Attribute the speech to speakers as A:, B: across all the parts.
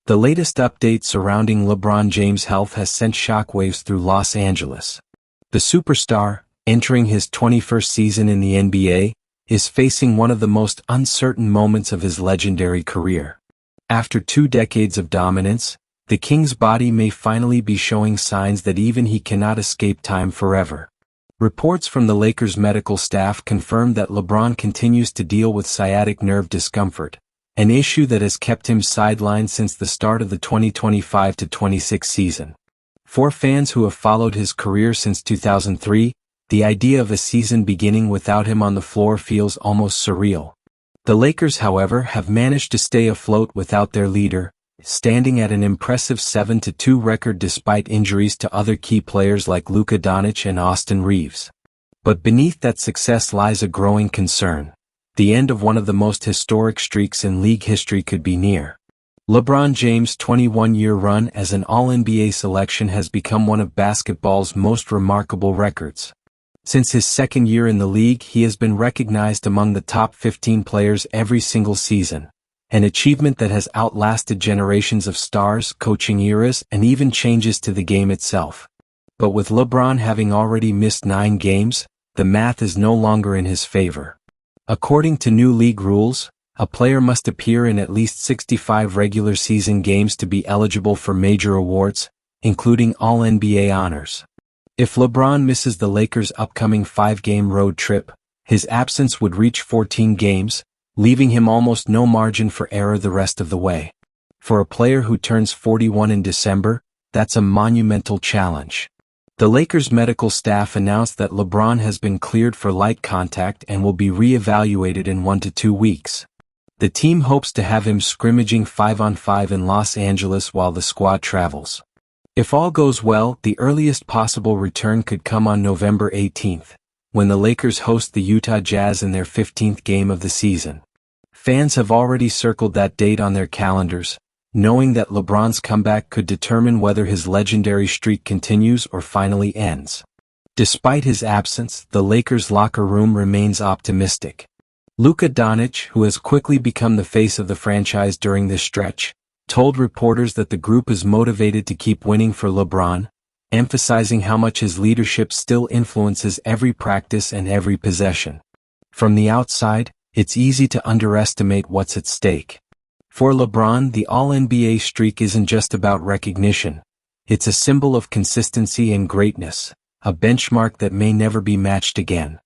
A: The latest update surrounding LeBron James' health has sent shockwaves through Los Angeles. The superstar, entering his 21st season in the NBA, is facing one of the most uncertain moments of his legendary career. After 2 decades of dominance, the King's body may finally be showing signs that even he cannot escape time forever. Reports from the Lakers' medical staff confirm that LeBron continues to deal with sciatic nerve discomfort, an issue that has kept him sidelined since the start of the 2025-26 season. For fans who have followed his career since 2003, the idea of a season beginning without him on the floor feels almost surreal. The Lakers, however, have managed to stay afloat without their leader, standing at an impressive 7-2 record despite injuries to other key players like Luka Doncic and Austin Reeves. But beneath that success lies a growing concern. The end of one of the most historic streaks in league history could be near. LeBron James' 21-year run as an All-NBA selection has become one of basketball's most remarkable records. Since his second year in the league, he has been recognized among the top 15 players every single season, an achievement that has outlasted generations of stars, coaching eras, and even changes to the game itself. But with LeBron having already missed 9 games, the math is no longer in his favor. According to new league rules, a player must appear in at least 65 regular season games to be eligible for major awards, including All-NBA honors. If LeBron misses the Lakers' upcoming 5-game road trip, his absence would reach 14 games, leaving him almost no margin for error the rest of the way. For a player who turns 41 in December, that's a monumental challenge. The Lakers' medical staff announced that LeBron has been cleared for light contact and will be re-evaluated in 1 to 2 weeks. The team hopes to have him scrimmaging 5-on-5 in Los Angeles while the squad travels. If all goes well, the earliest possible return could come on November 18th, when the Lakers host the Utah Jazz in their 15th game of the season. Fans have already circled that date on their calendars, knowing that LeBron's comeback could determine whether his legendary streak continues or finally ends. Despite his absence, the Lakers' locker room remains optimistic. Luka Doncic, who has quickly become the face of the franchise during this stretch, told reporters that the group is motivated to keep winning for LeBron, emphasizing how much his leadership still influences every practice and every possession. From the outside, it's easy to underestimate what's at stake. For LeBron, the All-NBA streak isn't just about recognition. It's a symbol of consistency and greatness, a benchmark that may never be matched again.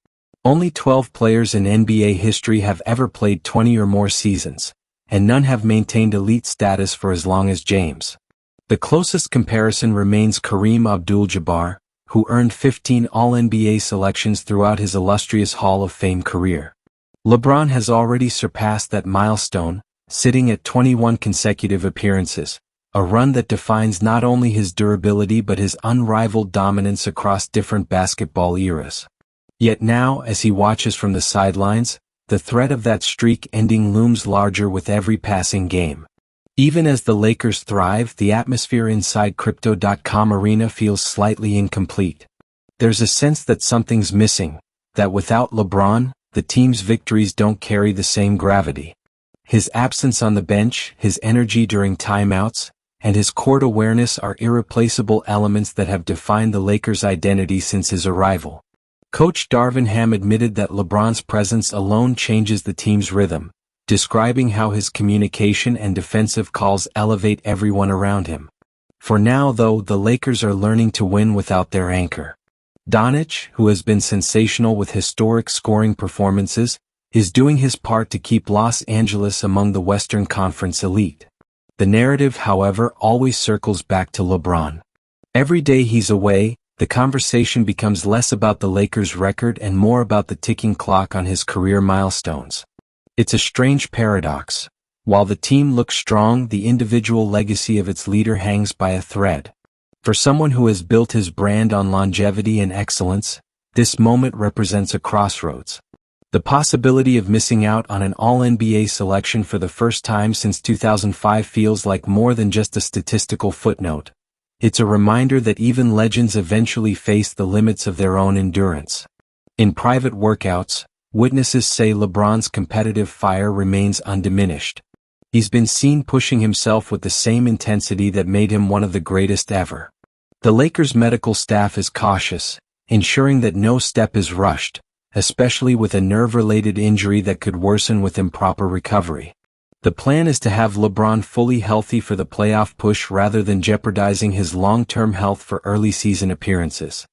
A: Only 12 players in NBA history have ever played 20 or more seasons, and none have maintained elite status for as long as James. The closest comparison remains Kareem Abdul-Jabbar, who earned 15 All-NBA selections throughout his illustrious Hall of Fame career. LeBron has already surpassed that milestone, sitting at 21 consecutive appearances, a run that defines not only his durability but his unrivaled dominance across different basketball eras. Yet now, as he watches from the sidelines, the threat of that streak ending looms larger with every passing game. Even as the Lakers thrive, the atmosphere inside Crypto.com arena feels slightly incomplete. There's a sense that something's missing, that without LeBron, the team's victories don't carry the same gravity. His absence on the bench, his energy during timeouts, and his court awareness are irreplaceable elements that have defined the Lakers' identity since his arrival. Coach Darvin Ham admitted that LeBron's presence alone changes the team's rhythm, describing how his communication and defensive calls elevate everyone around him. For now, though, the Lakers are learning to win without their anchor. Doncic, who has been sensational with historic scoring performances, is doing his part to keep Los Angeles among the Western Conference elite. The narrative, however, always circles back to LeBron. Every day he's away, the conversation becomes less about the Lakers' record and more about the ticking clock on his career milestones. It's a strange paradox. While the team looks strong, the individual legacy of its leader hangs by a thread. For someone who has built his brand on longevity and excellence, this moment represents a crossroads. The possibility of missing out on an All-NBA selection for the first time since 2005 feels like more than just a statistical footnote. It's a reminder that even legends eventually face the limits of their own endurance. In private workouts, witnesses say LeBron's competitive fire remains undiminished. He's been seen pushing himself with the same intensity that made him one of the greatest ever. The Lakers' medical staff is cautious, ensuring that no step is rushed, especially with a nerve-related injury that could worsen with improper recovery. The plan is to have LeBron fully healthy for the playoff push rather than jeopardizing his long-term health for early season appearances.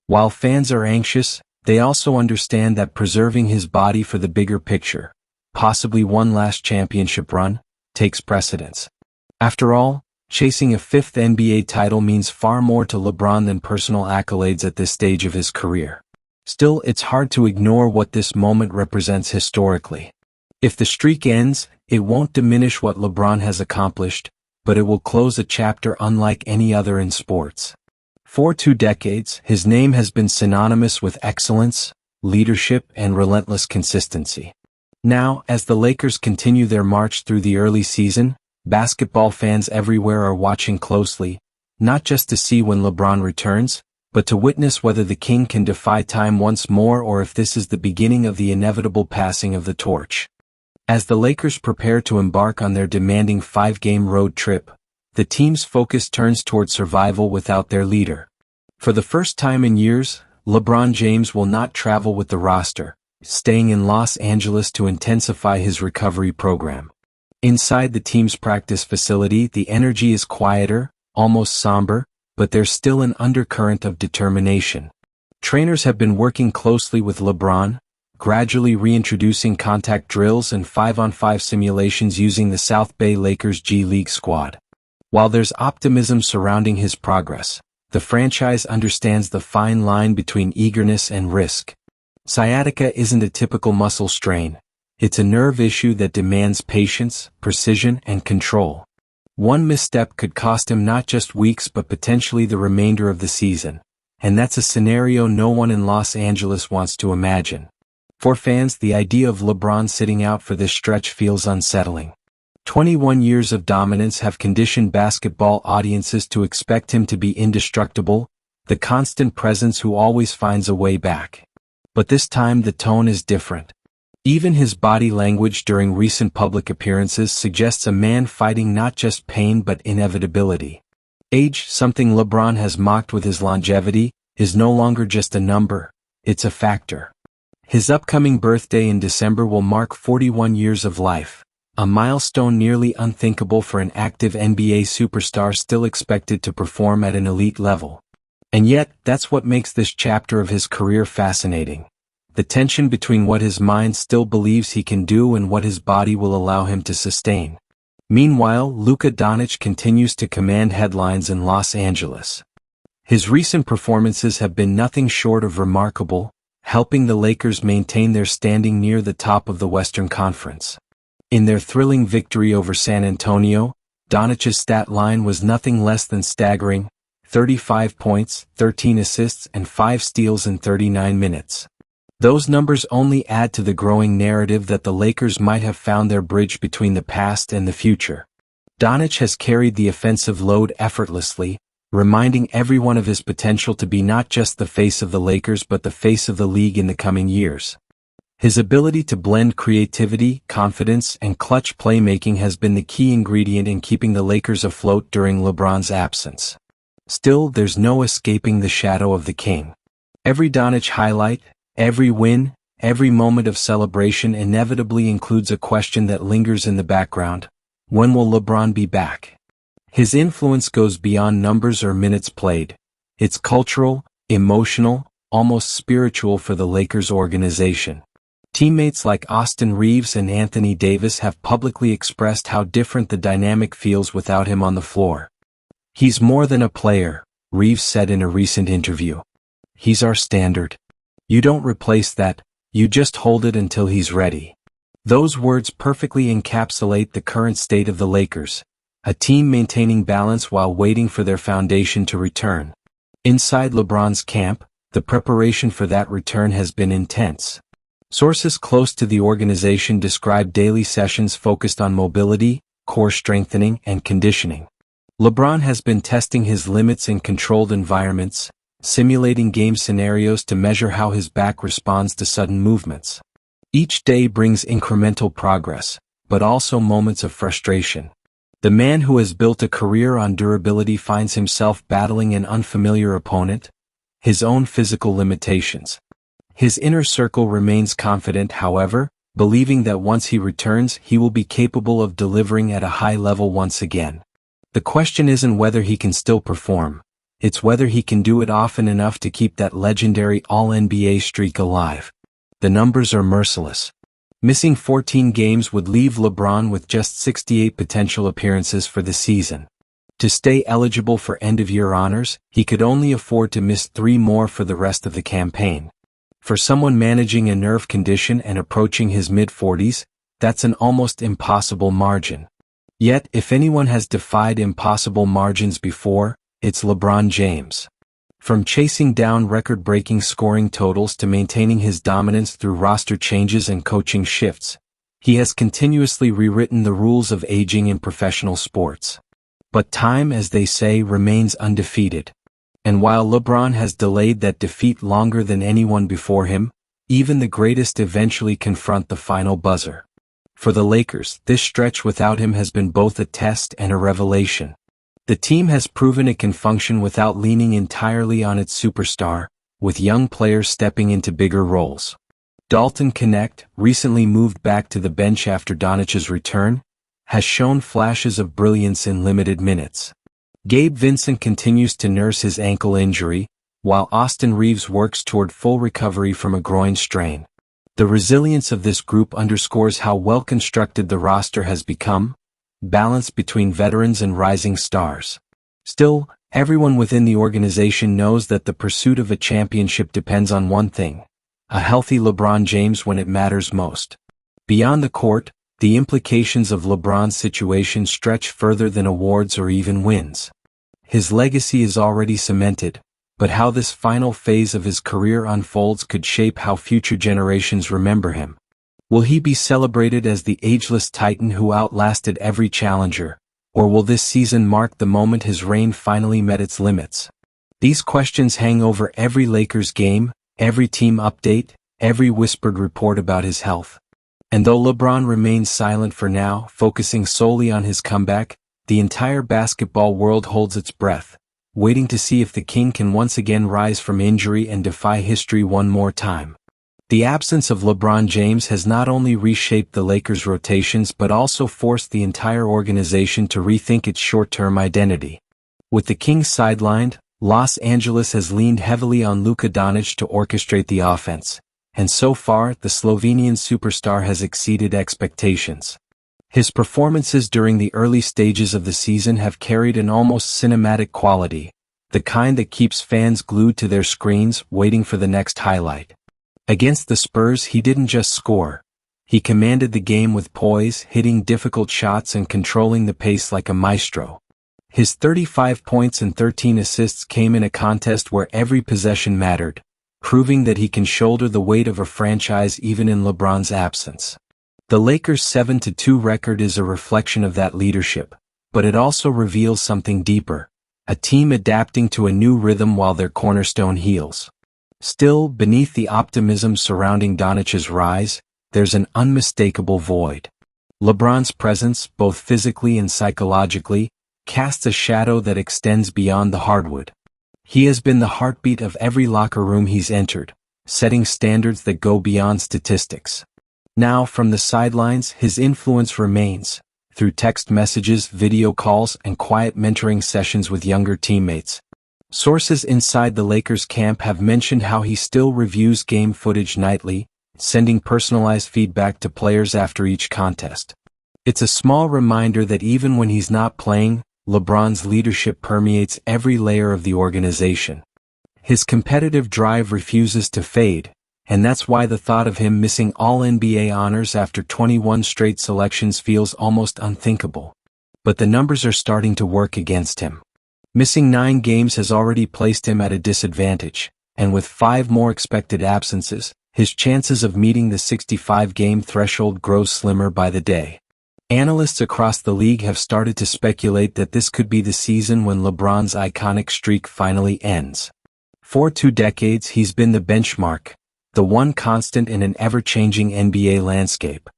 A: While fans are anxious, they also understand that preserving his body for the bigger picture, possibly one last championship run, takes precedence. After all, chasing a fifth NBA title means far more to LeBron than personal accolades at this stage of his career. Still, it's hard to ignore what this moment represents historically. If the streak ends, it won't diminish what LeBron has accomplished, but it will close a chapter unlike any other in sports. For 2 decades, his name has been synonymous with excellence, leadership, and relentless consistency. Now, as the Lakers continue their march through the early season, basketball fans everywhere are watching closely, not just to see when LeBron returns, but to witness whether the King can defy time once more or if this is the beginning of the inevitable passing of the torch. As the Lakers prepare to embark on their demanding 5-game road trip, the team's focus turns toward survival without their leader. For the first time in years, LeBron James will not travel with the roster, staying in Los Angeles to intensify his recovery program. Inside the team's practice facility, the energy is quieter, almost somber, but there's still an undercurrent of determination. Trainers have been working closely with LeBron, gradually reintroducing contact drills and 5-on-5 simulations using the South Bay Lakers G League squad. While there's optimism surrounding his progress, the franchise understands the fine line between eagerness and risk. Sciatica isn't a typical muscle strain. It's a nerve issue that demands patience, precision, and control. One misstep could cost him not just weeks but potentially the remainder of the season, and that's a scenario no one in Los Angeles wants to imagine. For fans, the idea of LeBron sitting out for this stretch feels unsettling. 21 years of dominance have conditioned basketball audiences to expect him to be indestructible, the constant presence who always finds a way back. But this time the tone is different. Even his body language during recent public appearances suggests a man fighting not just pain but inevitability. Age, something LeBron has mocked with his longevity, is no longer just a number, it's a factor. His upcoming birthday in December will mark 41 years of life, a milestone nearly unthinkable for an active NBA superstar still expected to perform at an elite level. And yet, that's what makes this chapter of his career fascinating. The tension between what his mind still believes he can do and what his body will allow him to sustain. Meanwhile, Luka Doncic continues to command headlines in Los Angeles. His recent performances have been nothing short of remarkable, helping the Lakers maintain their standing near the top of the Western Conference. In their thrilling victory over San Antonio, Doncic's stat line was nothing less than staggering: 35 points, 13 assists, and 5 steals in 39 minutes. Those numbers only add to the growing narrative that the Lakers might have found their bridge between the past and the future. Doncic has carried the offensive load effortlessly, reminding everyone of his potential to be not just the face of the Lakers but the face of the league in the coming years. His ability to blend creativity, confidence, and clutch playmaking has been the key ingredient in keeping the Lakers afloat during LeBron's absence. Still, there's no escaping the shadow of the King. Every Doncic highlight, every win, every moment of celebration inevitably includes a question that lingers in the background: when will LeBron be back? His influence goes beyond numbers or minutes played. It's cultural, emotional, almost spiritual for the Lakers organization. Teammates like Austin Reeves and Anthony Davis have publicly expressed how different the dynamic feels without him on the floor. "He's more than a player," Reeves said in a recent interview. "He's our standard. You don't replace that, you just hold it until he's ready." Those words perfectly encapsulate the current state of the Lakers, a team maintaining balance while waiting for their foundation to return. Inside LeBron's camp, the preparation for that return has been intense. Sources close to the organization describe daily sessions focused on mobility, core strengthening, and conditioning. LeBron has been testing his limits in controlled environments, simulating game scenarios to measure how his back responds to sudden movements. Each day brings incremental progress, but also moments of frustration. The man who has built a career on durability finds himself battling an unfamiliar opponent, his own physical limitations. His inner circle remains confident, however, believing that once he returns, he will be capable of delivering at a high level once again. The question isn't whether he can still perform, it's whether he can do it often enough to keep that legendary All-NBA streak alive. The numbers are merciless. Missing 14 games would leave LeBron with just 68 potential appearances for the season. To stay eligible for end-of-year honors, he could only afford to miss 3 more for the rest of the campaign. For someone managing a nerve condition and approaching his mid-40s, that's an almost impossible margin. Yet, if anyone has defied impossible margins before, it's LeBron James. From chasing down record-breaking scoring totals to maintaining his dominance through roster changes and coaching shifts, he has continuously rewritten the rules of aging in professional sports. But time, as they say, remains undefeated. And while LeBron has delayed that defeat longer than anyone before him, even the greatest eventually confront the final buzzer. For the Lakers, this stretch without him has been both a test and a revelation. The team has proven it can function without leaning entirely on its superstar, with young players stepping into bigger roles. Dalton Knecht, recently moved back to the bench after Doncic's return, has shown flashes of brilliance in limited minutes. Gabe Vincent continues to nurse his ankle injury, while Austin Reeves works toward full recovery from a groin strain. The resilience of this group underscores how well-constructed the roster has become, balanced between veterans and rising stars. Still, everyone within the organization knows that the pursuit of a championship depends on one thing: a healthy LeBron James when it matters most. Beyond the court, the implications of LeBron's situation stretch further than awards or even wins. His legacy is already cemented, but how this final phase of his career unfolds could shape how future generations remember him. Will he be celebrated as the ageless titan who outlasted every challenger, or will this season mark the moment his reign finally met its limits? These questions hang over every Lakers game, every team update, every whispered report about his health. And though LeBron remains silent for now, focusing solely on his comeback, the entire basketball world holds its breath, waiting to see if the king can once again rise from injury and defy history one more time. The absence of LeBron James has not only reshaped the Lakers' rotations but also forced the entire organization to rethink its short-term identity. With the Kings sidelined, Los Angeles has leaned heavily on Luka Doncic to orchestrate the offense, and so far the Slovenian superstar has exceeded expectations. His performances during the early stages of the season have carried an almost cinematic quality, the kind that keeps fans glued to their screens waiting for the next highlight. Against the Spurs, he didn't just score. He commanded the game with poise, hitting difficult shots and controlling the pace like a maestro. His 35 points and 13 assists came in a contest where every possession mattered, proving that he can shoulder the weight of a franchise even in LeBron's absence. The Lakers' 7-2 record is a reflection of that leadership, but it also reveals something deeper: a team adapting to a new rhythm while their cornerstone heals. Still, beneath the optimism surrounding Doncic's rise, there's an unmistakable void. LeBron's presence, both physically and psychologically, casts a shadow that extends beyond the hardwood. He has been the heartbeat of every locker room he's entered, setting standards that go beyond statistics. Now, from the sidelines, his influence remains, through text messages, video calls, and quiet mentoring sessions with younger teammates. Sources inside the Lakers camp have mentioned how he still reviews game footage nightly, sending personalized feedback to players after each contest. It's a small reminder that even when he's not playing, LeBron's leadership permeates every layer of the organization. His competitive drive refuses to fade, and that's why the thought of him missing All-NBA honors after 21 straight selections feels almost unthinkable. But the numbers are starting to work against him. Missing 9 games has already placed him at a disadvantage, and with 5 more expected absences, his chances of meeting the 65-game threshold grow slimmer by the day. Analysts across the league have started to speculate that this could be the season when LeBron's iconic streak finally ends. For 2 decades he's been the benchmark, the one constant in an ever-changing NBA landscape.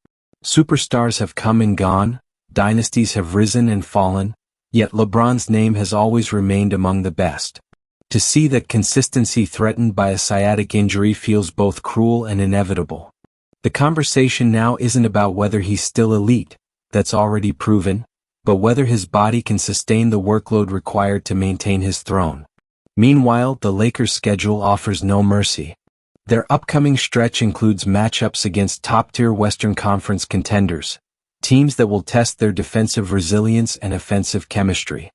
A: Superstars have come and gone, dynasties have risen and fallen, yet LeBron's name has always remained among the best. To see that consistency threatened by a sciatic injury feels both cruel and inevitable. The conversation now isn't about whether he's still elite, that's already proven, but whether his body can sustain the workload required to maintain his throne. Meanwhile, the Lakers' schedule offers no mercy. Their upcoming stretch includes matchups against top-tier Western Conference contenders, teams that will test their defensive resilience and offensive chemistry.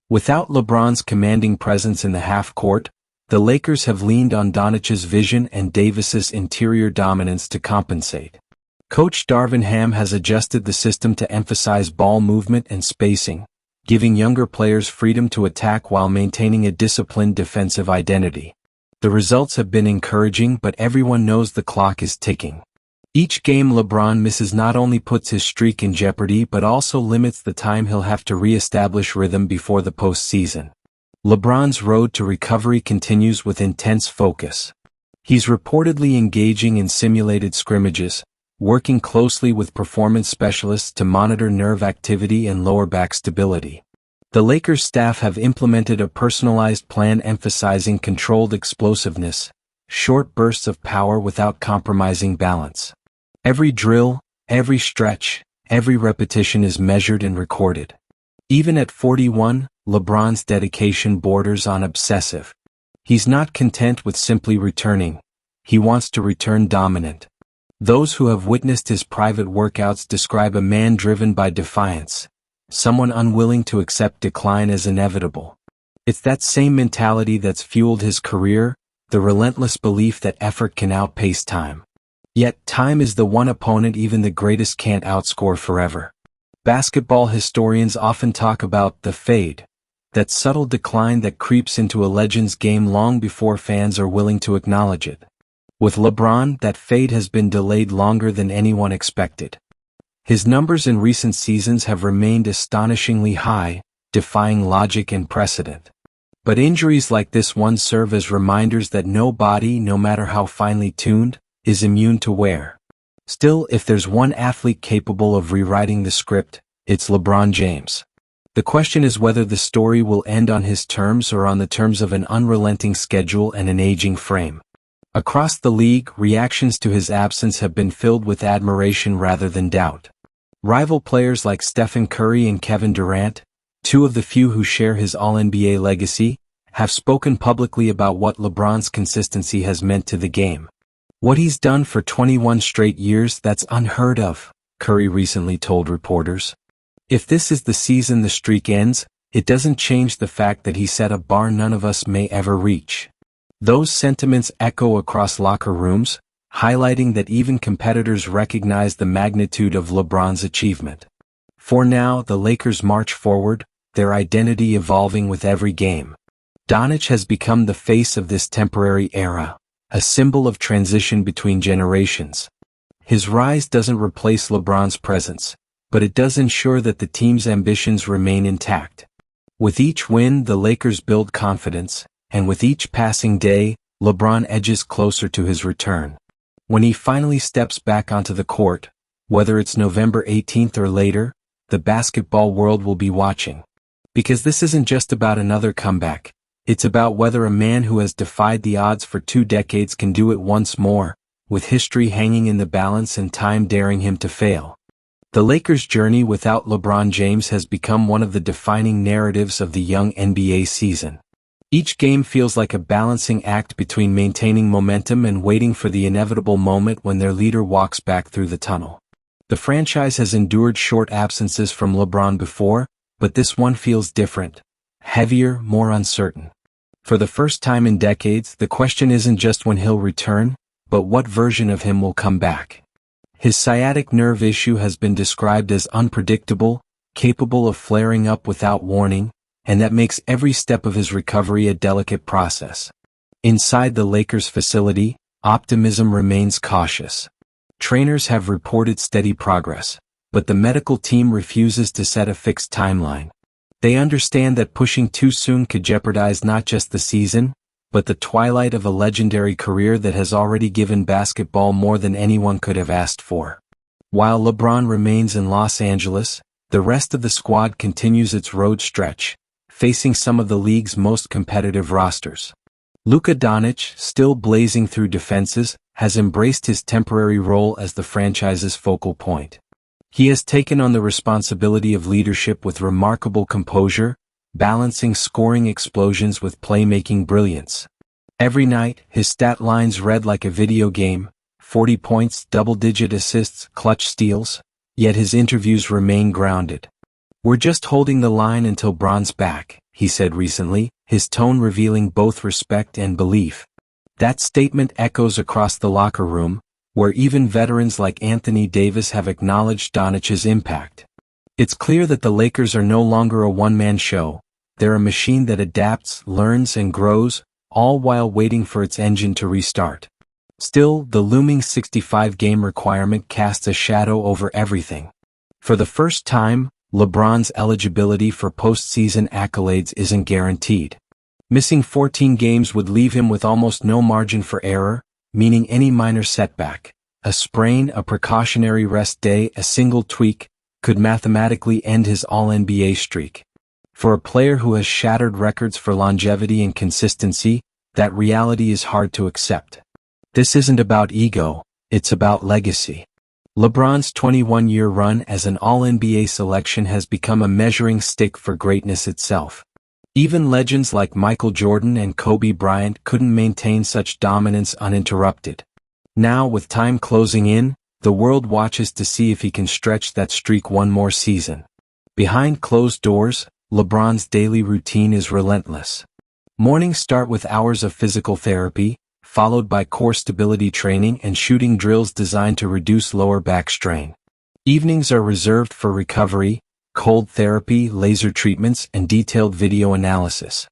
A: Without LeBron's commanding presence in the half-court, the Lakers have leaned on Doncic's vision and Davis's interior dominance to compensate. Coach Darvin Ham has adjusted the system to emphasize ball movement and spacing, giving younger players freedom to attack while maintaining a disciplined defensive identity. The results have been encouraging, but everyone knows the clock is ticking. Each game LeBron misses not only puts his streak in jeopardy but also limits the time he'll have to re-establish rhythm before the postseason. LeBron's road to recovery continues with intense focus. He's reportedly engaging in simulated scrimmages, working closely with performance specialists to monitor nerve activity and lower back stability. The Lakers staff have implemented a personalized plan emphasizing controlled explosiveness, short bursts of power without compromising balance. Every drill, every stretch, every repetition is measured and recorded. Even at 41, LeBron's dedication borders on obsessive. He's not content with simply returning. He wants to return dominant. Those who have witnessed his private workouts describe a man driven by defiance, someone unwilling to accept decline as inevitable. It's that same mentality that's fueled his career, the relentless belief that effort can outpace time. Yet time is the one opponent even the greatest can't outscore forever. Basketball historians often talk about the fade, that subtle decline that creeps into a legend's game long before fans are willing to acknowledge it. With LeBron, that fade has been delayed longer than anyone expected. His numbers in recent seasons have remained astonishingly high, defying logic and precedent. But injuries like this one serve as reminders that no body, no matter how finely tuned, is immune to wear. Still, if there's one athlete capable of rewriting the script, it's LeBron James. The question is whether the story will end on his terms or on the terms of an unrelenting schedule and an aging frame. Across the league, reactions to his absence have been filled with admiration rather than doubt. Rival players like Stephen Curry and Kevin Durant, two of the few who share his All-NBA legacy, have spoken publicly about what LeBron's consistency has meant to the game. What he's done for 21 straight years, that's unheard of, Curry recently told reporters. If this is the season the streak ends, it doesn't change the fact that he set a bar none of us may ever reach. Those sentiments echo across locker rooms, highlighting that even competitors recognize the magnitude of LeBron's achievement. For now, the Lakers march forward, their identity evolving with every game. Doncic has become the face of this temporary era, a symbol of transition between generations. His rise doesn't replace LeBron's presence, but it does ensure that the team's ambitions remain intact. With each win, the Lakers build confidence, and with each passing day, LeBron edges closer to his return. When he finally steps back onto the court, whether it's November 18th or later, the basketball world will be watching. Because this isn't just about another comeback, it's about whether a man who has defied the odds for 2 decades can do it once more, with history hanging in the balance and time daring him to fail. The Lakers' journey without LeBron James has become one of the defining narratives of the young NBA season. Each game feels like a balancing act between maintaining momentum and waiting for the inevitable moment when their leader walks back through the tunnel. The franchise has endured short absences from LeBron before, but this one feels different, heavier, more uncertain. For the first time in decades, the question isn't just when he'll return, but what version of him will come back. His sciatic nerve issue has been described as unpredictable, capable of flaring up without warning, and that makes every step of his recovery a delicate process. Inside the Lakers facility, optimism remains cautious. Trainers have reported steady progress, but the medical team refuses to set a fixed timeline. They understand that pushing too soon could jeopardize not just the season, but the twilight of a legendary career that has already given basketball more than anyone could have asked for. While LeBron remains in Los Angeles, the rest of the squad continues its road stretch, facing some of the league's most competitive rosters. Luka Doncic, still blazing through defenses, has embraced his temporary role as the franchise's focal point. He has taken on the responsibility of leadership with remarkable composure, balancing scoring explosions with playmaking brilliance. Every night, his stat lines read like a video game: 40 points, double-digit assists, clutch steals, yet his interviews remain grounded. "We're just holding the line until Bron's back," he said recently, his tone revealing both respect and belief. That statement echoes across the locker room, where even veterans like Anthony Davis have acknowledged Doncic's impact. It's clear that the Lakers are no longer a one-man show. They're a machine that adapts, learns, and grows, all while waiting for its engine to restart. Still, the looming 65-game requirement casts a shadow over everything. For the first time, LeBron's eligibility for postseason accolades isn't guaranteed. Missing 14 games would leave him with almost no margin for error, meaning any minor setback, a sprain, a precautionary rest day, a single tweak, could mathematically end his All-NBA streak. For a player who has shattered records for longevity and consistency, that reality is hard to accept. This isn't about ego, it's about legacy. LeBron's 21-year run as an All-NBA selection has become a measuring stick for greatness itself. Even legends like Michael Jordan and Kobe Bryant couldn't maintain such dominance uninterrupted. Now, with time closing in, the world watches to see if he can stretch that streak one more season. Behind closed doors, LeBron's daily routine is relentless. Mornings start with hours of physical therapy, followed by core stability training and shooting drills designed to reduce lower back strain. Evenings are reserved for recovery, cold therapy, laser treatments, and detailed video analysis.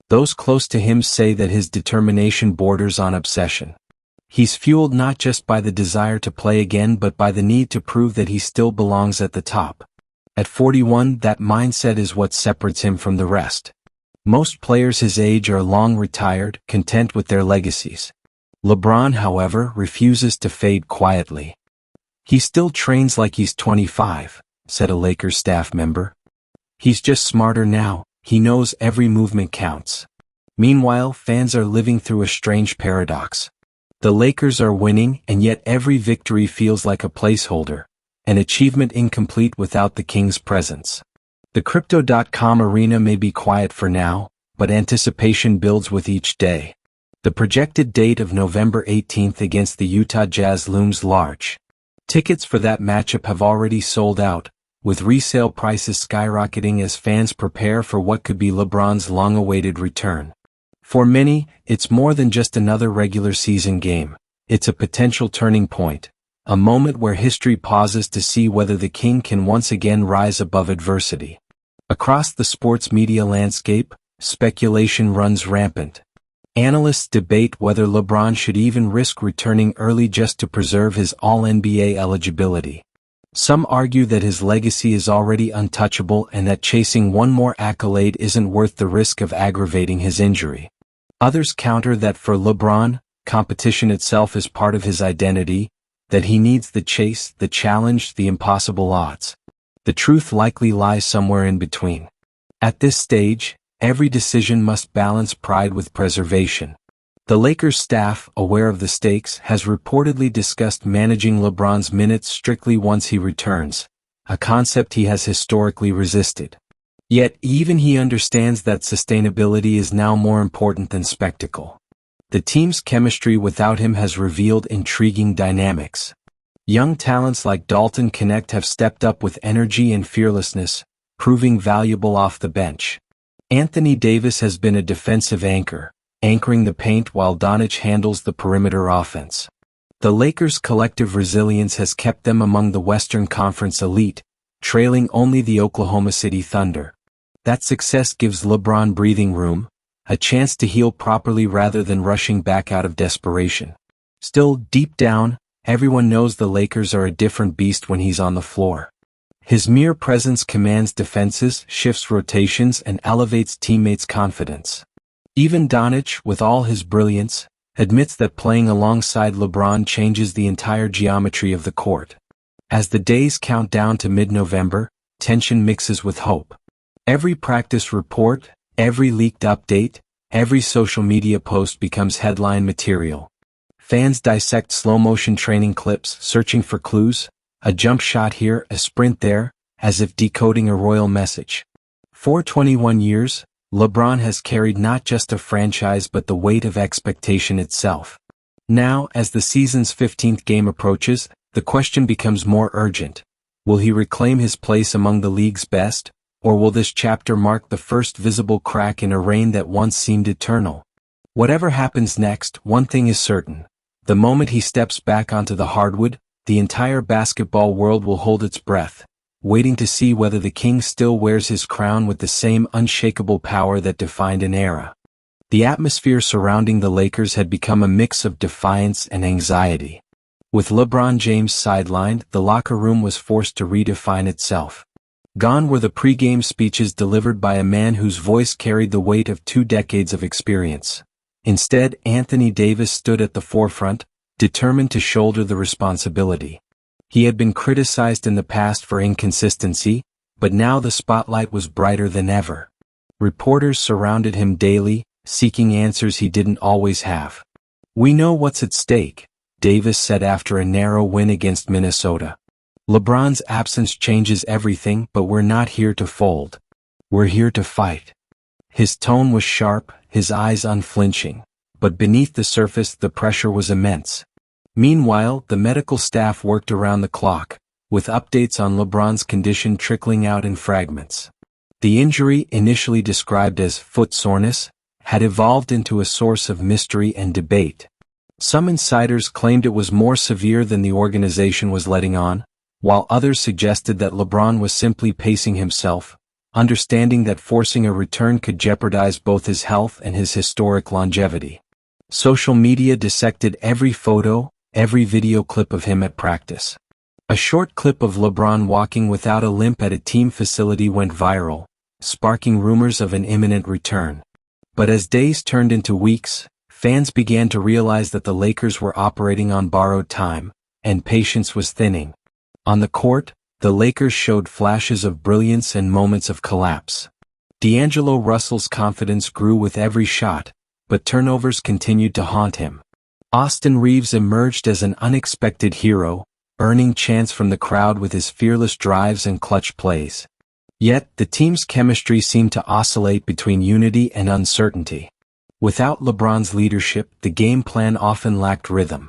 A: Those close to him say that his determination borders on obsession. He's fueled not just by the desire to play again but by the need to prove that he still belongs at the top. At 41, that mindset is what separates him from the rest. Most players his age are long retired, content with their legacies. LeBron, however, refuses to fade quietly. "He still trains like he's 25, said a Lakers staff member. "He's just smarter now, he knows every movement counts." Meanwhile, fans are living through a strange paradox. The Lakers are winning, and yet every victory feels like a placeholder, an achievement incomplete without the King's presence. The Crypto.com arena may be quiet for now, but anticipation builds with each day. The projected date of November 18th against the Utah Jazz looms large. Tickets for that matchup have already sold out, with resale prices skyrocketing as fans prepare for what could be LeBron's long-awaited return. For many, it's more than just another regular season game. It's a potential turning point, a moment where history pauses to see whether the King can once again rise above adversity. Across the sports media landscape, speculation runs rampant. Analysts debate whether LeBron should even risk returning early just to preserve his All-NBA eligibility. Some argue that his legacy is already untouchable and that chasing one more accolade isn't worth the risk of aggravating his injury. Others counter that for LeBron, competition itself is part of his identity, that he needs the chase, the challenge, the impossible odds. The truth likely lies somewhere in between. At this stage, every decision must balance pride with preservation. The Lakers staff, aware of the stakes, has reportedly discussed managing LeBron's minutes strictly once he returns, a concept he has historically resisted. Yet even he understands that sustainability is now more important than spectacle. The team's chemistry without him has revealed intriguing dynamics. Young talents like Dalton Connect have stepped up with energy and fearlessness, proving valuable off the bench. Anthony Davis has been a defensive anchor, anchoring the paint while Doncic handles the perimeter offense. The Lakers' collective resilience has kept them among the Western Conference elite, trailing only the Oklahoma City Thunder. That success gives LeBron breathing room, a chance to heal properly rather than rushing back out of desperation. Still, deep down, everyone knows the Lakers are a different beast when he's on the floor. His mere presence commands defenses, shifts rotations, and elevates teammates' confidence. Even Doncic, with all his brilliance, admits that playing alongside LeBron changes the entire geometry of the court. As the days count down to mid-November, tension mixes with hope. Every practice report, every leaked update, every social media post becomes headline material. Fans dissect slow-motion training clips, searching for clues, a jump shot here, a sprint there, as if decoding a royal message. For 21 years, LeBron has carried not just a franchise but the weight of expectation itself. Now, as the season's 15th game approaches, the question becomes more urgent. Will he reclaim his place among the league's best, or will this chapter mark the first visible crack in a reign that once seemed eternal? Whatever happens next, one thing is certain. The moment he steps back onto the hardwood, the entire basketball world will hold its breath, waiting to see whether the king still wears his crown with the same unshakable power that defined an era. The atmosphere surrounding the Lakers had become a mix of defiance and anxiety. With LeBron James sidelined, the locker room was forced to redefine itself. Gone were the pre-game speeches delivered by a man whose voice carried the weight of 2 decades of experience. Instead, Anthony Davis stood at the forefront, determined to shoulder the responsibility. He had been criticized in the past for inconsistency, but now the spotlight was brighter than ever. Reporters surrounded him daily, seeking answers he didn't always have. "We know what's at stake," Davis said after a narrow win against Minnesota. "LeBron's absence changes everything, but we're not here to fold. We're here to fight." His tone was sharp, his eyes unflinching, but beneath the surface the pressure was immense. Meanwhile, the medical staff worked around the clock, with updates on LeBron's condition trickling out in fragments. The injury, initially described as foot soreness, had evolved into a source of mystery and debate. Some insiders claimed it was more severe than the organization was letting on, while others suggested that LeBron was simply pacing himself, understanding that forcing a return could jeopardize both his health and his historic longevity. Social media dissected every photo, every video clip of him at practice. A short clip of LeBron walking without a limp at a team facility went viral, sparking rumors of an imminent return. But as days turned into weeks, fans began to realize that the Lakers were operating on borrowed time, and patience was thinning. On the court, the Lakers showed flashes of brilliance and moments of collapse. D'Angelo Russell's confidence grew with every shot, but turnovers continued to haunt him. Austin Reeves emerged as an unexpected hero, earning chants from the crowd with his fearless drives and clutch plays. Yet, the team's chemistry seemed to oscillate between unity and uncertainty. Without LeBron's leadership, the game plan often lacked rhythm.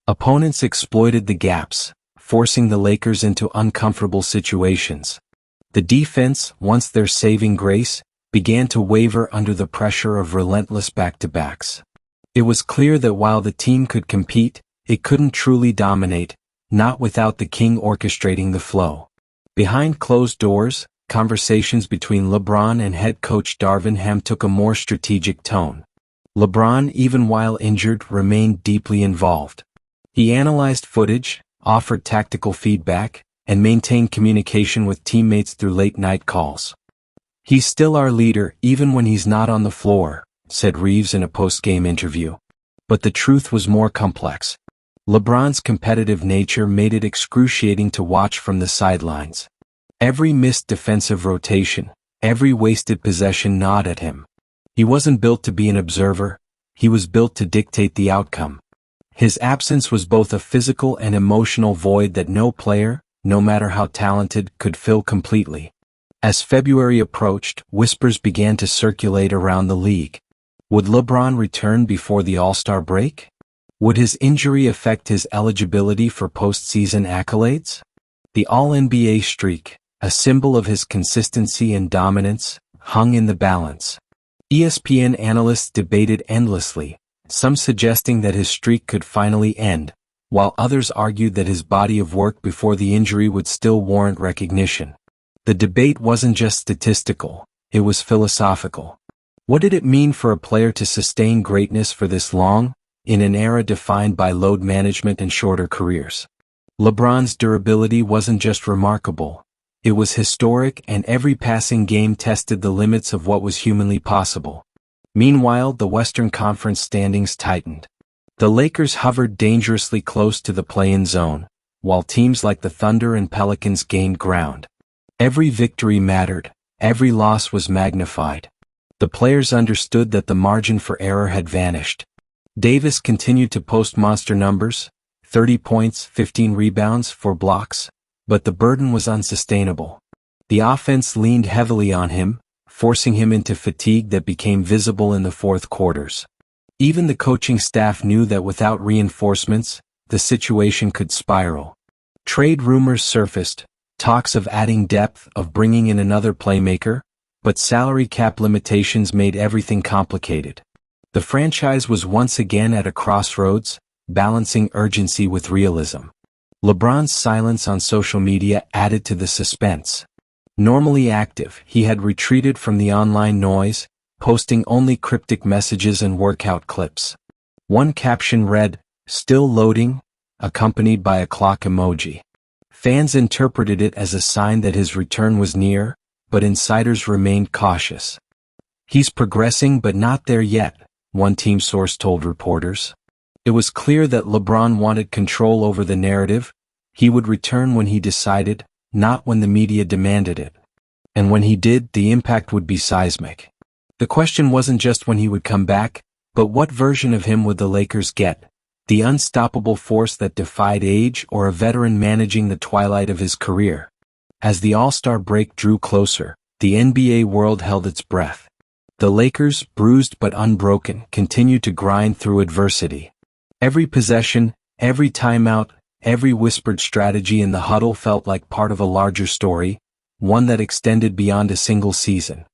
A: Opponents exploited the gaps, forcing the Lakers into uncomfortable situations. The defense, once their saving grace, began to waver under the pressure of relentless back-to-backs. It was clear that while the team could compete, it couldn't truly dominate, not without the king orchestrating the flow. Behind closed doors, conversations between LeBron and head coach Darvin Ham took a more strategic tone. LeBron, even while injured, remained deeply involved. He analyzed footage, offered tactical feedback, and maintained communication with teammates through late-night calls. "He's still our leader even when he's not on the floor," said Reeves in a post-game interview. But the truth was more complex. LeBron's competitive nature made it excruciating to watch from the sidelines. Every missed defensive rotation, every wasted possession gnawed at him. He wasn't built to be an observer, he was built to dictate the outcome. His absence was both a physical and emotional void that no player, no matter how talented, could fill completely. As February approached, whispers began to circulate around the league. Would LeBron return before the All-Star break? Would his injury affect his eligibility for postseason accolades? The All-NBA streak, a symbol of his consistency and dominance, hung in the balance. ESPN analysts debated endlessly, some suggesting that his streak could finally end, while others argued that his body of work before the injury would still warrant recognition. The debate wasn't just statistical, it was philosophical. What did it mean for a player to sustain greatness for this long, in an era defined by load management and shorter careers? LeBron's durability wasn't just remarkable, it was historic, and every passing game tested the limits of what was humanly possible. Meanwhile, the Western Conference standings tightened. The Lakers hovered dangerously close to the play-in zone, while teams like the Thunder and Pelicans gained ground. Every victory mattered, every loss was magnified. The players understood that the margin for error had vanished. Davis continued to post monster numbers, 30 points, 15 rebounds, 4 blocks, but the burden was unsustainable. The offense leaned heavily on him, forcing him into fatigue that became visible in the fourth quarters. Even the coaching staff knew that without reinforcements, the situation could spiral. Trade rumors surfaced, talks of adding depth, of bringing in another playmaker, but salary cap limitations made everything complicated. The franchise was once again at a crossroads, balancing urgency with realism. LeBron's silence on social media added to the suspense. Normally active, he had retreated from the online noise, posting only cryptic messages and workout clips. One caption read, "Still loading," accompanied by a clock emoji. Fans interpreted it as a sign that his return was near, but insiders remained cautious. "He's progressing but not there yet," one team source told reporters. It was clear that LeBron wanted control over the narrative. He would return when he decided, not when the media demanded it. And when he did, the impact would be seismic. The question wasn't just when he would come back, but what version of him would the Lakers get? The unstoppable force that defied age, or a veteran managing the twilight of his career? As the All-Star break drew closer, the NBA world held its breath. The Lakers, bruised but unbroken, continued to grind through adversity. Every possession, every timeout, every whispered strategy in the huddle felt like part of a larger story, one that extended beyond a single season.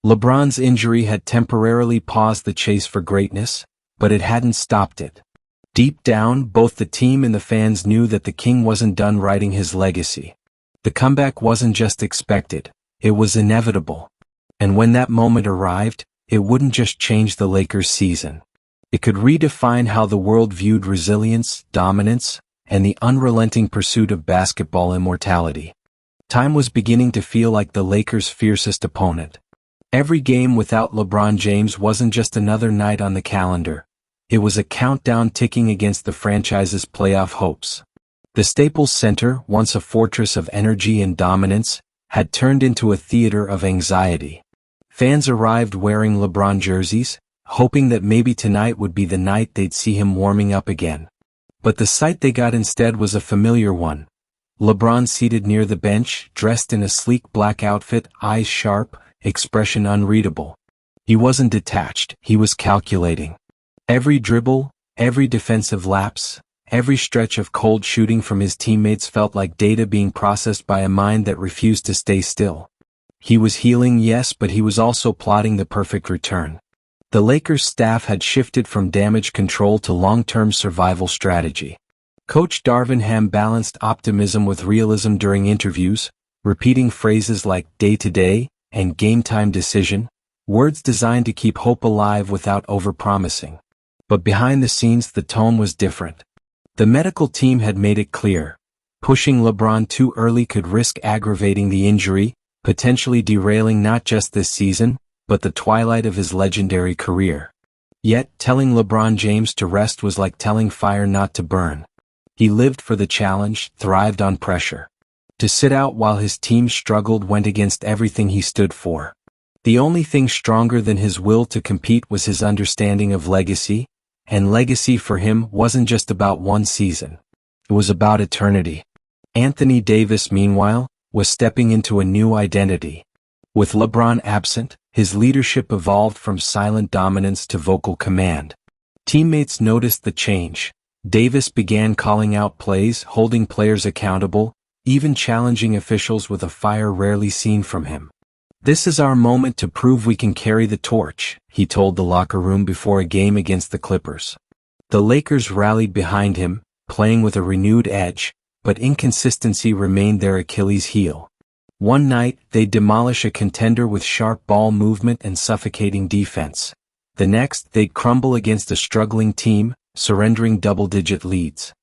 A: LeBron's injury had temporarily paused the chase for greatness, but it hadn't stopped it. Deep down, both the team and the fans knew that the King wasn't done writing his legacy. The comeback wasn't just expected, it was inevitable. And when that moment arrived, it wouldn't just change the Lakers' season. It could redefine how the world viewed resilience, dominance, and the unrelenting pursuit of basketball immortality. Time was beginning to feel like the Lakers' fiercest opponent. Every game without LeBron James wasn't just another night on the calendar. It was a countdown ticking against the franchise's playoff hopes. The Staples Center, once a fortress of energy and dominance, had turned into a theater of anxiety. Fans arrived wearing LeBron jerseys, hoping that maybe tonight would be the night they'd see him warming up again. But the sight they got instead was a familiar one. LeBron seated near the bench, dressed in a sleek black outfit, eyes sharp, expression unreadable. He wasn't detached, he was calculating. Every dribble, every defensive lapse, every stretch of cold shooting from his teammates felt like data being processed by a mind that refused to stay still. He was healing, yes, but he was also plotting the perfect return. The Lakers staff had shifted from damage control to long-term survival strategy. Coach Darvin Ham balanced optimism with realism during interviews, repeating phrases like day-to-day and game-time decision, words designed to keep hope alive without overpromising. But behind the scenes the tone was different. The medical team had made it clear. Pushing LeBron too early could risk aggravating the injury, potentially derailing not just this season, but the twilight of his legendary career. Yet, telling LeBron James to rest was like telling fire not to burn. He lived for the challenge, thrived on pressure. To sit out while his team struggled went against everything he stood for. The only thing stronger than his will to compete was his understanding of legacy, and legacy for him wasn't just about one season. It was about eternity. Anthony Davis, meanwhile, was stepping into a new identity. With LeBron absent, his leadership evolved from silent dominance to vocal command. Teammates noticed the change. Davis began calling out plays, holding players accountable, even challenging officials with a fire rarely seen from him. "This is our moment to prove we can carry the torch," he told the locker room before a game against the Clippers. The Lakers rallied behind him, playing with a renewed edge, but inconsistency remained their Achilles heel. One night, they'd demolish a contender with sharp ball movement and suffocating defense. The next, they'd crumble against a struggling team, surrendering double-digit leads.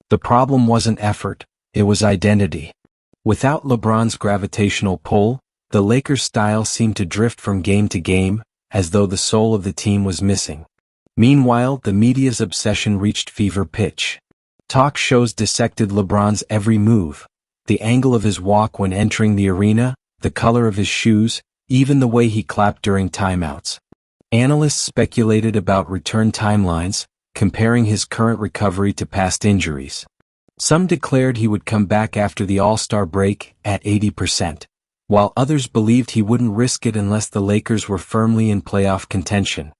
A: The problem wasn't effort, it was identity. Without LeBron's gravitational pull, the Lakers' style seemed to drift from game to game, as though the soul of the team was missing. Meanwhile, the media's obsession reached fever pitch. Talk shows dissected LeBron's every move, the angle of his walk when entering the arena, the color of his shoes, even the way he clapped during timeouts. Analysts speculated about return timelines, comparing his current recovery to past injuries. Some declared he would come back after the All-Star break at 80%, while others believed he wouldn't risk it unless the Lakers were firmly in playoff contention.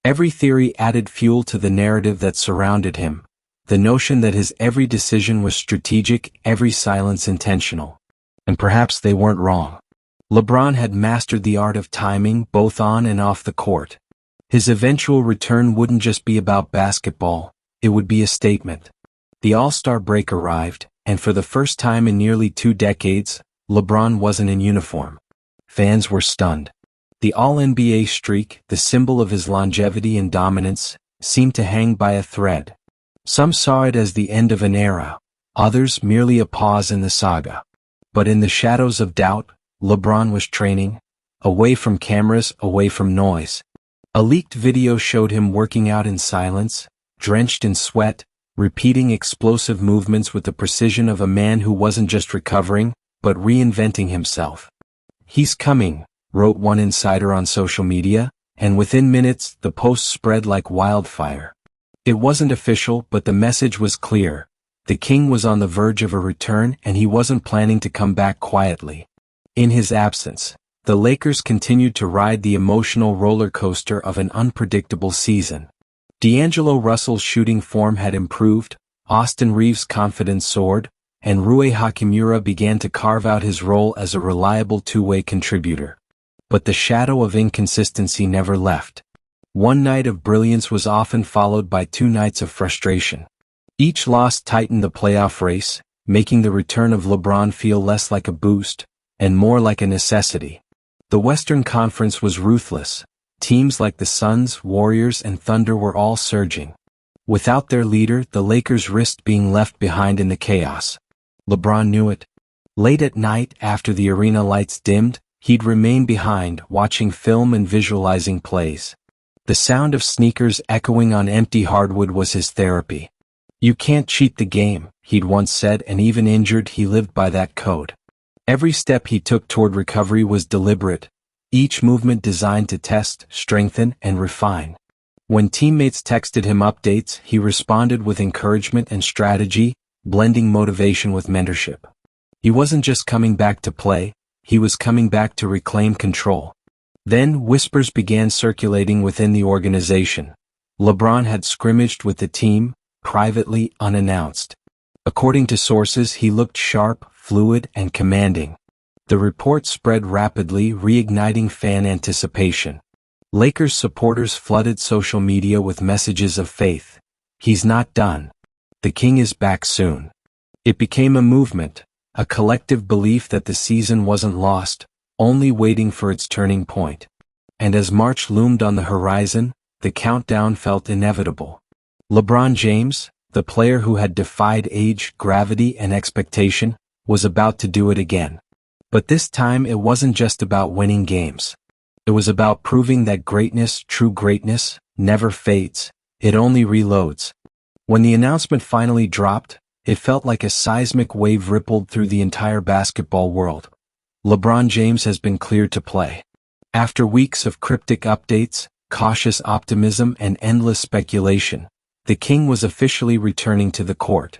A: Every theory added fuel to the narrative that surrounded him, the notion that his every decision was strategic, every silence intentional. And perhaps they weren't wrong. LeBron had mastered the art of timing both on and off the court. His eventual return wouldn't just be about basketball, it would be a statement. The All-Star break arrived, and for the first time in nearly 2 decades, LeBron wasn't in uniform. Fans were stunned. The All-NBA streak, the symbol of his longevity and dominance, seemed to hang by a thread. Some saw it as the end of an era, others merely a pause in the saga. But in the shadows of doubt, LeBron was training, away from cameras, away from noise. A leaked video showed him working out in silence, drenched in sweat, repeating explosive movements with the precision of a man who wasn't just recovering, but reinventing himself. "He's coming," wrote one insider on social media, and within minutes the post spread like wildfire. It wasn't official, but the message was clear. The king was on the verge of a return and he wasn't planning to come back quietly. In his absence, the Lakers continued to ride the emotional roller coaster of an unpredictable season. D'Angelo Russell's shooting form had improved, Austin Reeves' confidence soared, and Rui Hachimura began to carve out his role as a reliable two-way contributor. But the shadow of inconsistency never left. One night of brilliance was often followed by 2 nights of frustration. Each loss tightened the playoff race, making the return of LeBron feel less like a boost, and more like a necessity. The Western Conference was ruthless. Teams like the Suns, Warriors, and Thunder were all surging. Without their leader, the Lakers risked being left behind in the chaos. LeBron knew it. Late at night, after the arena lights dimmed, he'd remain behind, watching film and visualizing plays. The sound of sneakers echoing on empty hardwood was his therapy. "You can't cheat the game," he'd once said, and even injured, he lived by that code. Every step he took toward recovery was deliberate, each movement designed to test, strengthen, and refine. When teammates texted him updates, he responded with encouragement and strategy, blending motivation with mentorship. He wasn't just coming back to play, he was coming back to reclaim control. Then whispers began circulating within the organization. LeBron had scrimmaged with the team, privately, unannounced. According to sources, he looked sharp, fluid, and commanding. The report spread rapidly, reigniting fan anticipation. Lakers supporters flooded social media with messages of faith. "He's not done. The king is back soon." It became a movement, a collective belief that the season wasn't lost, only waiting for its turning point. And as March loomed on the horizon, the countdown felt inevitable. LeBron James, the player who had defied age, gravity, and expectation, was about to do it again. But this time it wasn't just about winning games. It was about proving that greatness, true greatness, never fades, it only reloads. When the announcement finally dropped, it felt like a seismic wave rippled through the entire basketball world. LeBron James has been cleared to play. After weeks of cryptic updates, cautious optimism, and endless speculation, the king was officially returning to the court.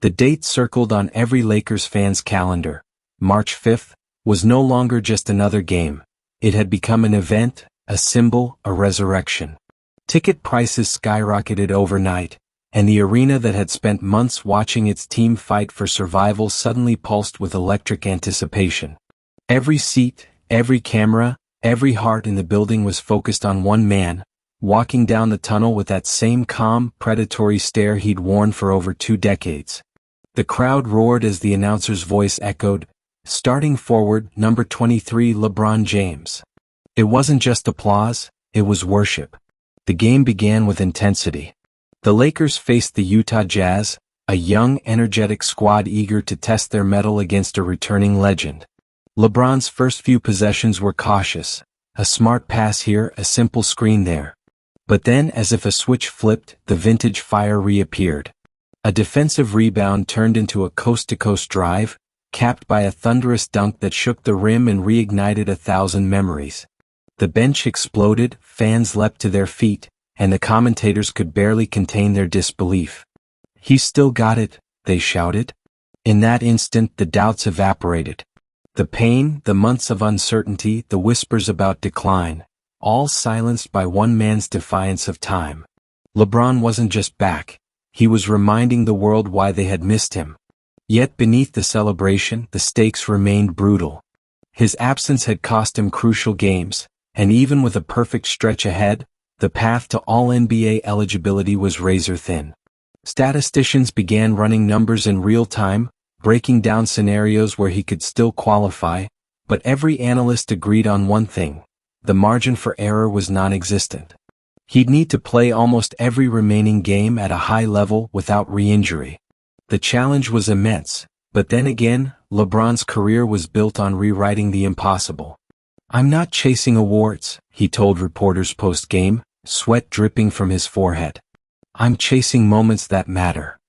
A: The date circled on every Lakers fan's calendar, March 5th, was no longer just another game. It had become an event, a symbol, a resurrection. Ticket prices skyrocketed overnight, and the arena that had spent months watching its team fight for survival suddenly pulsed with electric anticipation. Every seat, every camera, every heart in the building was focused on one man, walking down the tunnel with that same calm, predatory stare he'd worn for over 2 decades. The crowd roared as the announcer's voice echoed, "Starting forward, number 23, LeBron James." It wasn't just applause, it was worship. The game began with intensity. The Lakers faced the Utah Jazz, a young, energetic squad eager to test their mettle against a returning legend. LeBron's first few possessions were cautious, a smart pass here, a simple screen there. But then, as if a switch flipped, the vintage fire reappeared. A defensive rebound turned into a coast-to-coast drive, capped by a thunderous dunk that shook the rim and reignited 1,000 memories. The bench exploded, fans leapt to their feet, and the commentators could barely contain their disbelief. "He's still got it," they shouted. In that instant the doubts evaporated. The pain, the months of uncertainty, the whispers about decline, all silenced by one man's defiance of time. LeBron wasn't just back, he was reminding the world why they had missed him. Yet beneath the celebration, the stakes remained brutal. His absence had cost him crucial games, and even with a perfect stretch ahead, the path to All-NBA eligibility was razor-thin. Statisticians began running numbers in real time, breaking down scenarios where he could still qualify, but every analyst agreed on one thing: the margin for error was non-existent. He'd need to play almost every remaining game at a high level without re-injury. The challenge was immense, but then again, LeBron's career was built on rewriting the impossible. "I'm not chasing awards," he told reporters post-game, sweat dripping from his forehead. "I'm chasing moments that matter."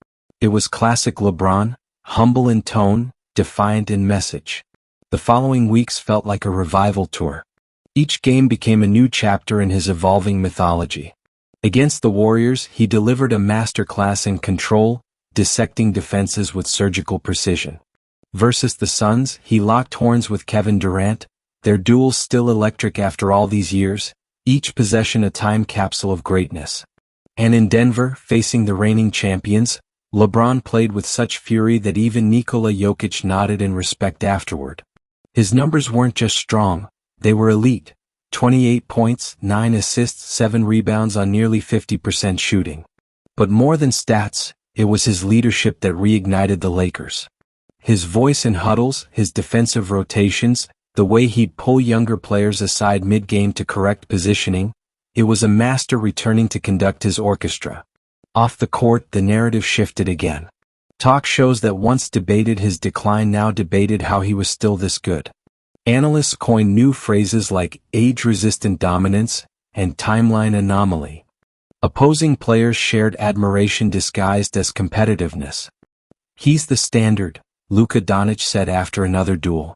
A: It was classic LeBron, humble in tone, defiant in message. The following weeks felt like a revival tour. Each game became a new chapter in his evolving mythology. Against the Warriors, he delivered a masterclass in control, dissecting defenses with surgical precision. Versus the Suns, he locked horns with Kevin Durant, their duel still electric after all these years, each possession a time capsule of greatness. And in Denver, facing the reigning champions, LeBron played with such fury that even Nikola Jokic nodded in respect afterward. His numbers weren't just strong, they were elite. 28 points, 9 assists, 7 rebounds on nearly 50% shooting. But more than stats, it was his leadership that reignited the Lakers. His voice in huddles, his defensive rotations, the way he'd pull younger players aside mid-game to correct positioning, it was a master returning to conduct his orchestra. Off the court, the narrative shifted again. Talk shows that once debated his decline now debated how he was still this good. Analysts coined new phrases like age-resistant dominance and timeline anomaly. Opposing players shared admiration disguised as competitiveness. "He's the standard," Luka Doncic said after another duel.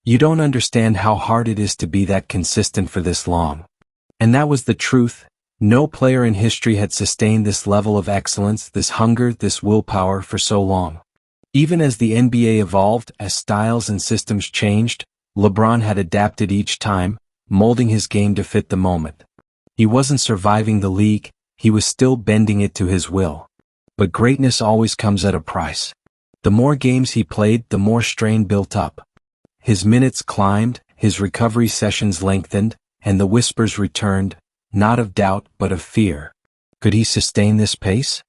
A: "You don't understand how hard it is to be that consistent for this long." And that was the truth. No player in history had sustained this level of excellence, this hunger, this willpower for so long. Even as the NBA evolved, as styles and systems changed, LeBron had adapted each time, molding his game to fit the moment. He wasn't surviving the league, he was still bending it to his will. But greatness always comes at a price. The more games he played, the more strain built up. His minutes climbed, his recovery sessions lengthened, and the whispers returned, not of doubt but of fear. Could he sustain this pace?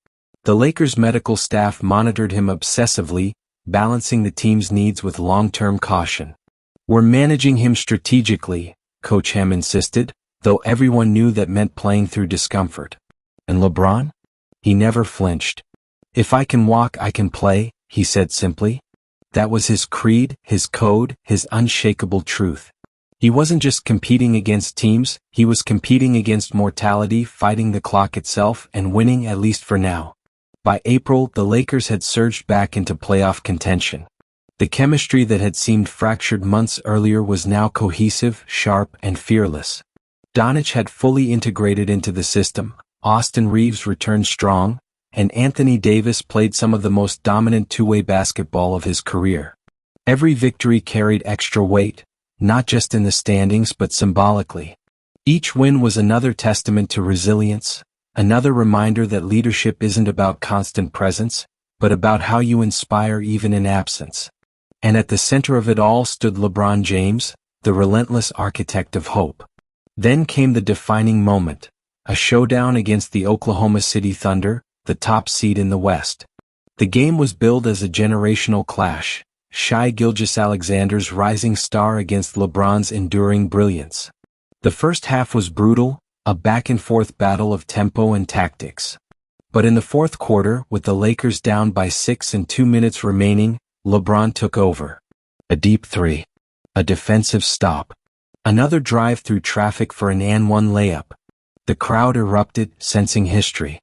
A: The Lakers' medical staff monitored him obsessively, balancing the team's needs with long-term caution. "We're managing him strategically," Coach Hem insisted, though everyone knew that meant playing through discomfort. And LeBron? He never flinched. "If I can walk, I can play," he said simply. That was his creed, his code, his unshakable truth. He wasn't just competing against teams, he was competing against mortality, fighting the clock itself, and winning at least for now. By April, the Lakers had surged back into playoff contention. The chemistry that had seemed fractured months earlier was now cohesive, sharp, and fearless. Doncic had fully integrated into the system, Austin Reeves returned strong, and Anthony Davis played some of the most dominant two-way basketball of his career. Every victory carried extra weight, not just in the standings but symbolically. Each win was another testament to resilience, another reminder that leadership isn't about constant presence, but about how you inspire even in absence. And at the center of it all stood LeBron James, the relentless architect of hope. Then came the defining moment, a showdown against the Oklahoma City Thunder, the top seed in the West. The game was billed as a generational clash, Shai Gilgeous-Alexander's rising star against LeBron's enduring brilliance. The first half was brutal, a back-and-forth battle of tempo and tactics. But in the fourth quarter, with the Lakers down by 6 and 2 minutes remaining, LeBron took over. A deep three. A defensive stop. Another drive through traffic for an and-one layup. The crowd erupted, sensing history.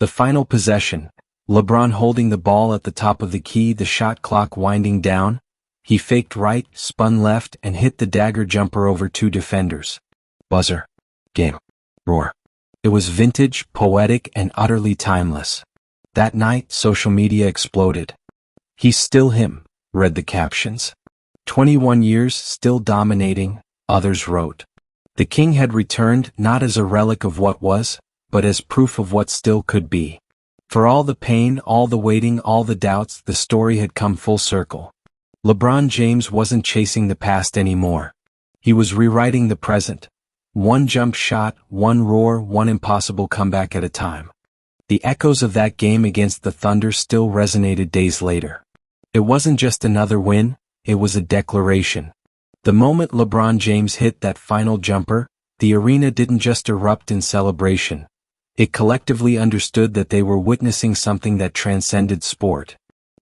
A: The final possession, LeBron holding the ball at the top of the key, the shot clock winding down. He faked right, spun left, and hit the dagger jumper over two defenders. Buzzer. Game. Roar. It was vintage, poetic, and utterly timeless. That night, social media exploded. "He's still him," read the captions. 21 years, still dominating, others wrote. The king had returned not as a relic of what was, but as proof of what still could be. For all the pain, all the waiting, all the doubts, the story had come full circle. LeBron James wasn't chasing the past anymore. He was rewriting the present. One jump shot, one roar, one impossible comeback at a time. The echoes of that game against the Thunder still resonated days later. It wasn't just another win, it was a declaration. The moment LeBron James hit that final jumper, the arena didn't just erupt in celebration. It collectively understood that they were witnessing something that transcended sport.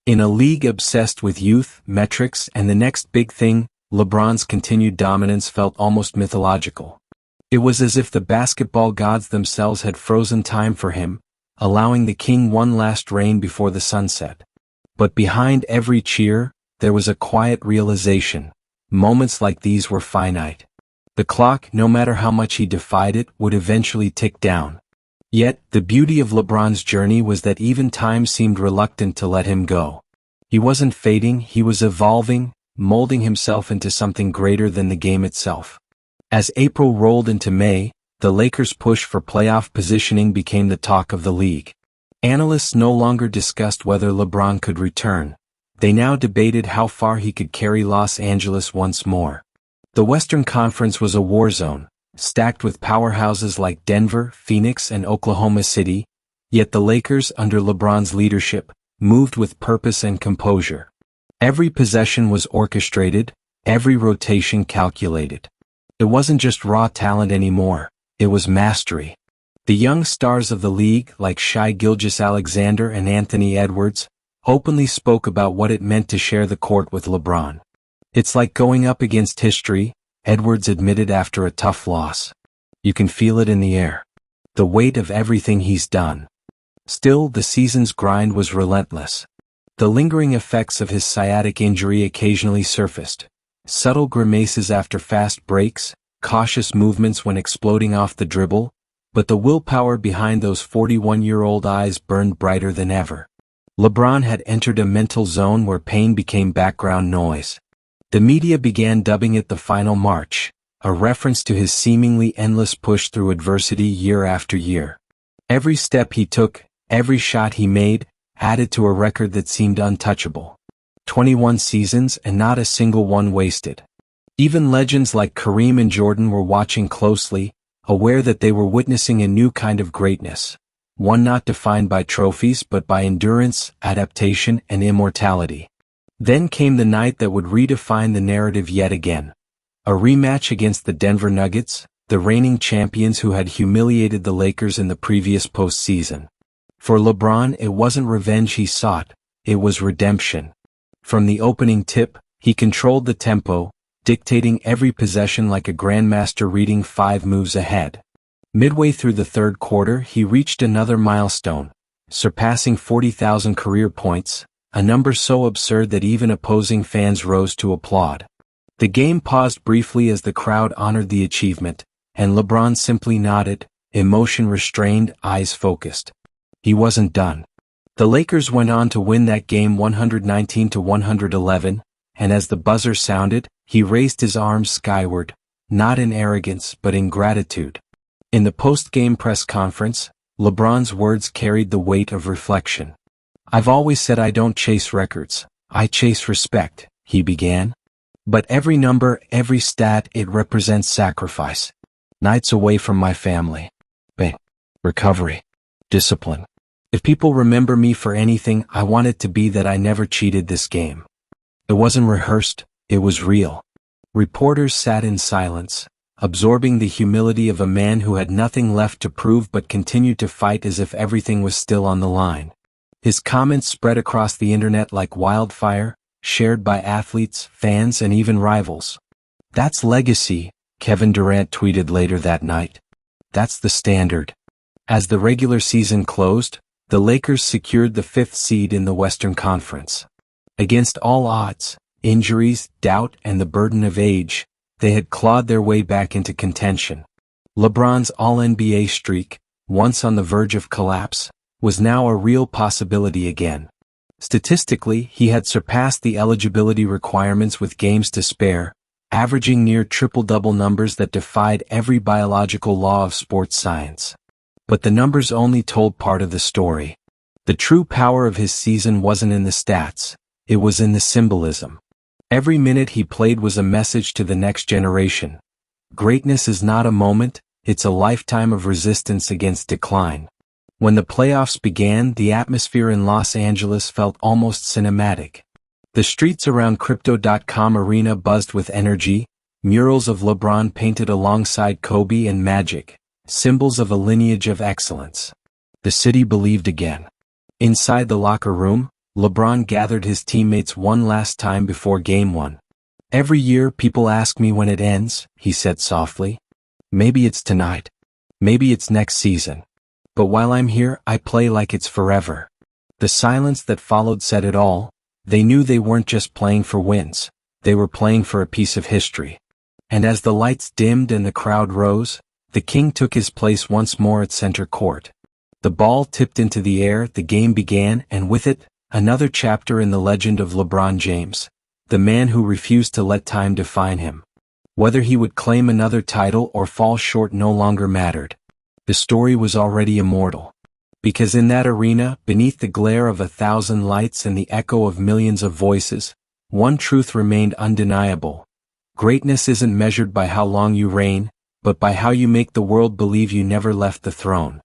A: In a league obsessed with youth, metrics, and the next big thing, LeBron's continued dominance felt almost mythological. It was as if the basketball gods themselves had frozen time for him, allowing the king one last reign before the sunset. But behind every cheer, there was a quiet realization. Moments like these were finite. The clock, no matter how much he defied it, would eventually tick down. Yet, the beauty of LeBron's journey was that even time seemed reluctant to let him go. He wasn't fading, he was evolving, molding himself into something greater than the game itself. As April rolled into May, the Lakers' push for playoff positioning became the talk of the league. Analysts no longer discussed whether LeBron could return. They now debated how far he could carry Los Angeles once more. The Western Conference was a war zone, stacked with powerhouses like Denver, Phoenix, and Oklahoma City, yet the Lakers, under LeBron's leadership, moved with purpose and composure. Every possession was orchestrated, every rotation calculated. It wasn't just raw talent anymore, it was mastery. The young stars of the league, like Shai Gilgeous-Alexander and Anthony Edwards, openly spoke about what it meant to share the court with LeBron. "It's like going up against history," Edwards admitted after a tough loss. "You can feel it in the air. The weight of everything he's done." Still, the season's grind was relentless. The lingering effects of his sciatic injury occasionally surfaced. Subtle grimaces after fast breaks, cautious movements when exploding off the dribble, but the willpower behind those 41-year-old eyes burned brighter than ever. LeBron had entered a mental zone where pain became background noise. The media began dubbing it the final march, a reference to his seemingly endless push through adversity year after year. Every step he took, every shot he made, added to a record that seemed untouchable. 21 seasons and not a single one wasted. Even legends like Kareem and Jordan were watching closely, aware that they were witnessing a new kind of greatness, one not defined by trophies but by endurance, adaptation, and immortality. Then came the night that would redefine the narrative yet again. A rematch against the Denver Nuggets, the reigning champions who had humiliated the Lakers in the previous postseason. For LeBron, it wasn't revenge he sought, it was redemption. From the opening tip, he controlled the tempo, dictating every possession like a grandmaster reading 5 moves ahead. Midway through the third quarter, he reached another milestone, surpassing 40,000 career points, a number so absurd that even opposing fans rose to applaud. The game paused briefly as the crowd honored the achievement, and LeBron simply nodded, emotion restrained, eyes focused. He wasn't done. The Lakers went on to win that game 119-111, and as the buzzer sounded, he raised his arms skyward, not in arrogance but in gratitude. In the post-game press conference, LeBron's words carried the weight of reflection. "I've always said I don't chase records, I chase respect," he began. "But every number, every stat, it represents sacrifice. Nights away from my family. Pain. Recovery. Discipline. If people remember me for anything, I want it to be that I never cheated this game. It wasn't rehearsed, it was real." Reporters sat in silence, absorbing the humility of a man who had nothing left to prove but continued to fight as if everything was still on the line. His comments spread across the internet like wildfire, shared by athletes, fans, and even rivals. "That's legacy," Kevin Durant tweeted later that night. "That's the standard." As the regular season closed, the Lakers secured the 5th seed in the Western Conference. Against all odds, injuries, doubt, and the burden of age, they had clawed their way back into contention. LeBron's All-NBA streak, once on the verge of collapse, was now a real possibility again. Statistically, he had surpassed the eligibility requirements with games to spare, averaging near triple-double numbers that defied every biological law of sports science. But the numbers only told part of the story. The true power of his season wasn't in the stats, it was in the symbolism. Every minute he played was a message to the next generation. Greatness is not a moment, it's a lifetime of resistance against decline. When the playoffs began, the atmosphere in Los Angeles felt almost cinematic. The streets around Crypto.com Arena buzzed with energy, murals of LeBron painted alongside Kobe and Magic, symbols of a lineage of excellence. The city believed again. Inside the locker room, LeBron gathered his teammates one last time before Game 1. "Every year people ask me when it ends," he said softly. "Maybe it's tonight. Maybe it's next season. But while I'm here, I play like it's forever." The silence that followed said it all. They knew they weren't just playing for wins, they were playing for a piece of history. And as the lights dimmed and the crowd rose, the king took his place once more at center court. The ball tipped into the air, the game began, and with it, another chapter in the legend of LeBron James, the man who refused to let time define him. Whether he would claim another title or fall short no longer mattered. The story was already immortal. Because in that arena, beneath the glare of 1,000 lights and the echo of millions of voices, one truth remained undeniable. Greatness isn't measured by how long you reign, but by how you make the world believe you never left the throne.